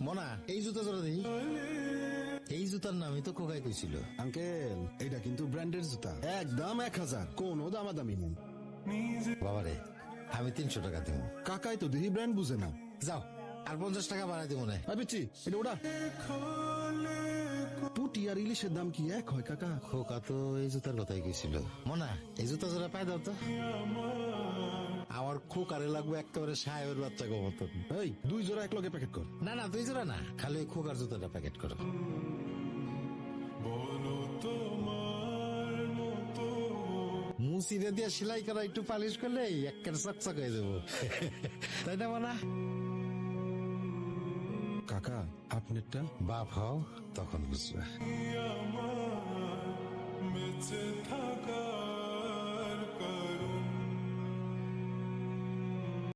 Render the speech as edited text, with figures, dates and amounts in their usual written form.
মনা এই জুতা জোড়া দিই। এই জুতার নামই তো খোকাই কইছিল। আঙ্কেল এটা কিন্তু ব্র্যান্ডের জুতা, একদম 1000, কোনো দামাদামি নেই। বাবারে আমি 300 টাকা দিব। কাকাই তো দেখি ব্র্যান্ড বুঝে না। যাও আর 50 টাকা বাড়াই দিব না। পিচ্ছি এটা ওটা পুটি আর ইলিশের দাম কি এক হয় কাকা? খোকা তো এই জুতার কথাই কইছিল। মনা এই জুতা জোড়া পাই দাও তো। আমার খোকারে লাগবে একেবারে সাহেবের বাচ্চা গো মতন। এই 2 জোড়া এক লগে প্যাকেট কর। না না 2 জোড়া না, খালি ওই খোকার জুতাটা প্যাকেট করো। মুসিদে দিয়ে সেলাই করা একটু পালিশ করলে একের চকচক হয়ে দেবো। তাই না মনা? কাকা আপনারটা? বাপ হও তখন বুঝবে। বেঁচে থাকার কারণ